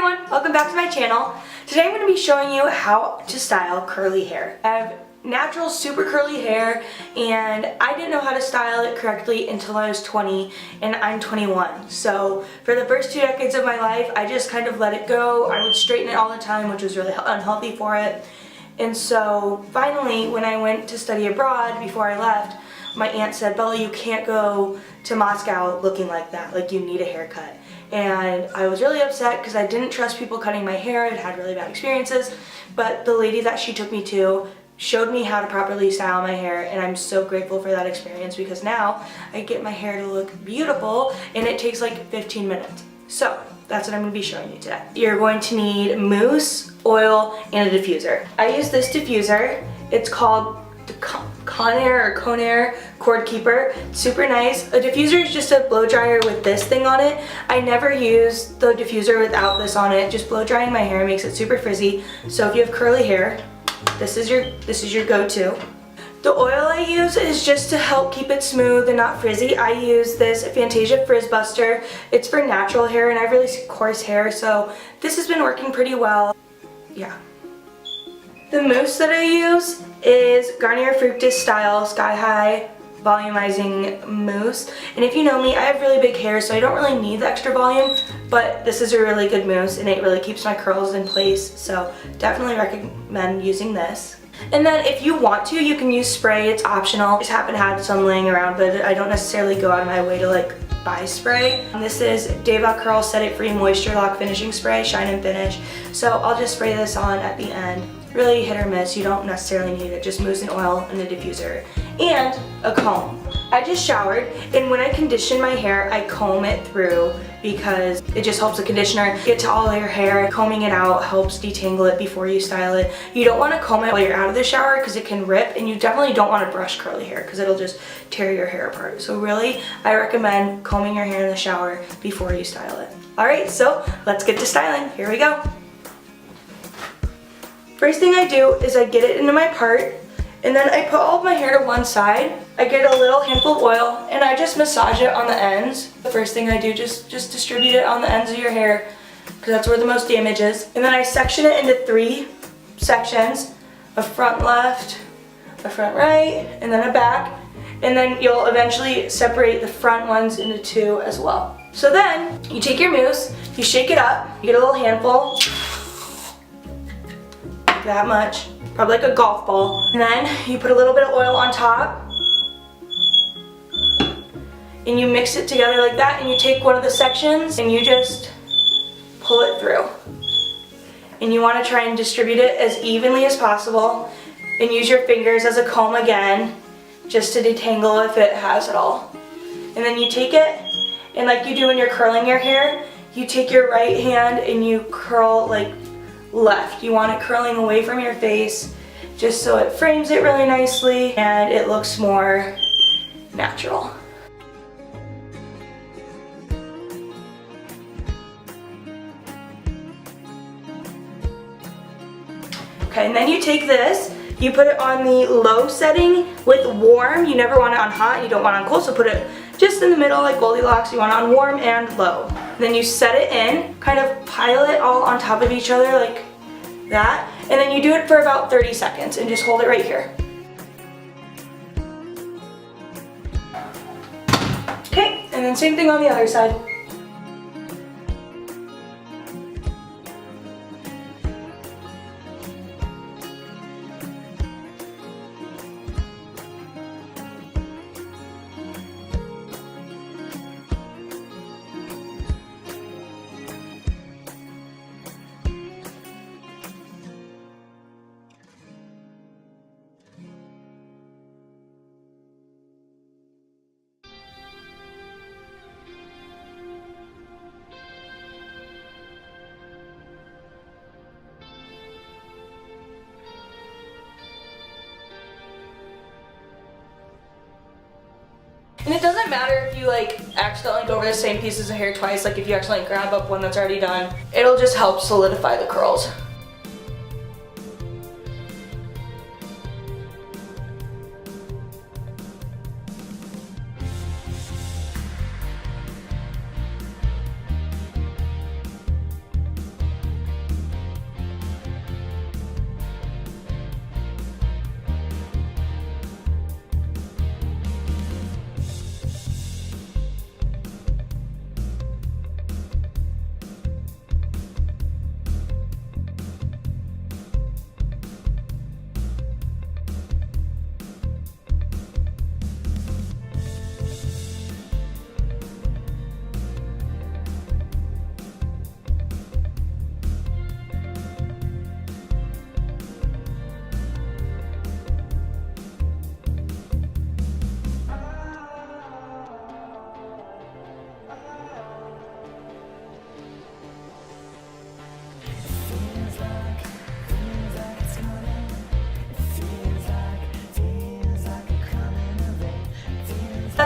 everyone, welcome back to my channel. Today I'm going to be showing you how to style curly hair. I have natural super curly hair and I didn't know how to style it correctly until I was 20 and I'm 21. So for the first 2 decades of my life I just kind of let it go. I would straighten it all the time, which was really unhealthy for it. And so finally when I went to study abroad before I left, my aunt said, "Bella, you can't go to Moscow looking like that, like you need a haircut." And I was really upset because I didn't trust people cutting my hair. I'd had really bad experiences, but the lady that she took me to showed me how to properly style my hair, and I'm so grateful for that experience because now I get my hair to look beautiful and it takes like 15 minutes. So that's what I'm going to be showing you today. You're going to need mousse, oil, and a diffuser. I use this diffuser. It's called the Conair cord keeper. It's super nice. A diffuser is just a blow dryer with this thing on it. I never use the diffuser without this on it. Just blow drying my hair makes it super frizzy. So if you have curly hair, this is your go-to. The oil I use is just to help keep it smooth and not frizzy. I use this Fantasia Frizz Buster. It's for natural hair and I have really coarse hair, so this has been working pretty well. Yeah. The mousse that I use is Garnier Fructis Style Sky High Volumizing Mousse. And if you know me, I have really big hair, so I don't really need the extra volume, but this is a really good mousse and it really keeps my curls in place, so definitely recommend using this. And then if you want to, you can use spray. It's optional. I just happen to have some laying around, but I don't necessarily go out of my way to like buy spray. This is Deva Curl Set It Free Moisture Lock Finishing Spray, Shine and Finish. So I'll just spray this on at the end. Really hit or miss, you don't necessarily need it, just mousse and oil and a diffuser. And a comb. I just showered and when I condition my hair, I comb it through because it just helps the conditioner get to all your hair. Combing it out helps detangle it before you style it. You don't want to comb it while you're out of the shower because it can rip, and you definitely don't want to brush curly hair because it'll just tear your hair apart. So really, I recommend combing your hair in the shower before you style it. Alright, so let's get to styling. Here we go. First thing I do is I get it into my part, and then I put all of my hair to one side. I get a little handful of oil and I just massage it on the ends. The first thing I do, just distribute it on the ends of your hair because that's where the most damage is. And then I section it into 3 sections, a front left, a front right, and then a back. And then you'll eventually separate the front ones into 2 as well. So then you take your mousse, you shake it up, you get a little handful, like that much, probably like a golf ball. And then you put a little bit of oil on top and you mix it together like that, and you take one of the sections and you just pull it through. And you want to try and distribute it as evenly as possible and use your fingers as a comb again just to detangle if it has at all. And then you take it, and like you do when you're curling your hair, you take your right hand and you curl like left. You want it curling away from your face just so it frames it really nicely and it looks more natural. Okay, and then you take this, you put it on the low setting with warm. You never want it on hot, you don't want it on cold, so put it just in the middle like Goldilocks. You want it on warm and low. And then you set it in, kind of pile it all on top of each other like that, and then you do it for about 30 seconds and just hold it right here. Okay, and then same thing on the other side. And it doesn't matter if you like accidentally go over the same pieces of hair twice, like if you accidentally grab up one that's already done. It'll just help solidify the curls.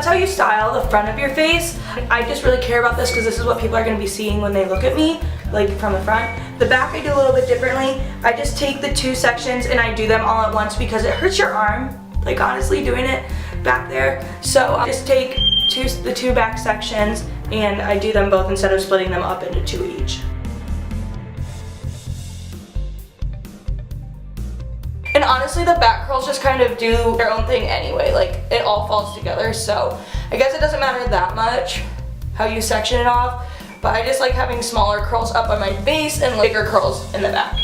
that's how you style the front of your face. I just really care about this because this is what people are going to be seeing when they look at me, like from the front. The back I do a little bit differently. I just take the 2 sections and I do them all at once because it hurts your arm, like honestly doing it back there. So I just take the 2 back sections and I do them both instead of splitting them up into 2 each. And honestly, the back curls just kind of do their own thing anyway, like it all falls together, so I guess it doesn't matter that much how you section it off, but I just like having smaller curls up on my base and bigger curls in the back.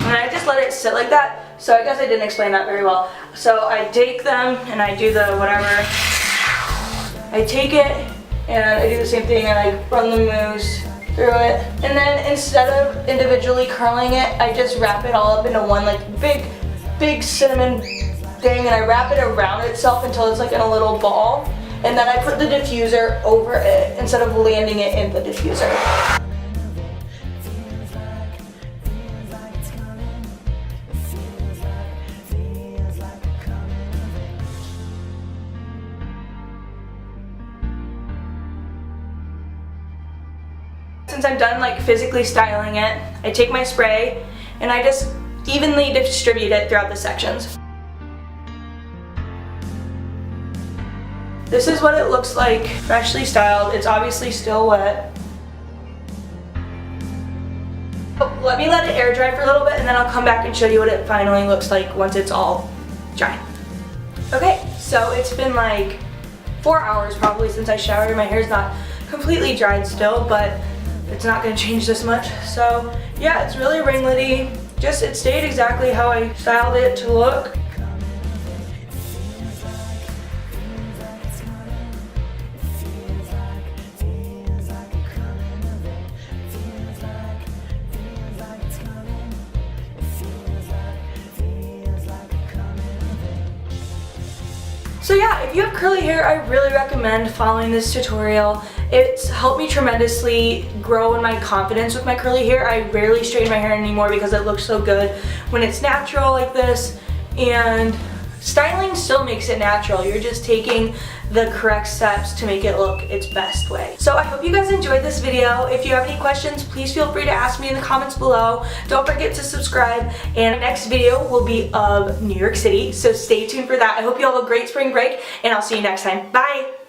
And I just let it sit like that. So I guess I didn't explain that very well. So I take them and I do the whatever. I take it and I do the same thing and I run the mousse through it. And then instead of individually curling it, I just wrap it all up into one like big cinnamon thing, and I wrap it around itself until it's like in a little ball. And then I put the diffuser over it instead of landing it in the diffuser. Since I'm done like physically styling it, I take my spray and I just evenly distribute it throughout the sections. This is what it looks like freshly styled. It's obviously still wet. Let me let it air dry for a little bit and then I'll come back and show you what it finally looks like once it's all dry. Okay, so it's been like 4 hours probably since I showered. My hair's not completely dried still, but it's not going to change this much. So yeah, it's really ringlety. Just it stayed exactly how I styled it to look. So yeah, if you have curly hair, I really recommend following this tutorial. It's helped me tremendously grow in my confidence with my curly hair. I rarely straighten my hair anymore because it looks so good when it's natural like this, and styling still makes it natural. You're just taking the correct steps to make it look its best way. So I hope you guys enjoyed this video. If you have any questions, please feel free to ask me in the comments below. Don't forget to subscribe, and the next video will be of New York City, so stay tuned for that. I hope you all have a great spring break, and I'll see you next time. Bye!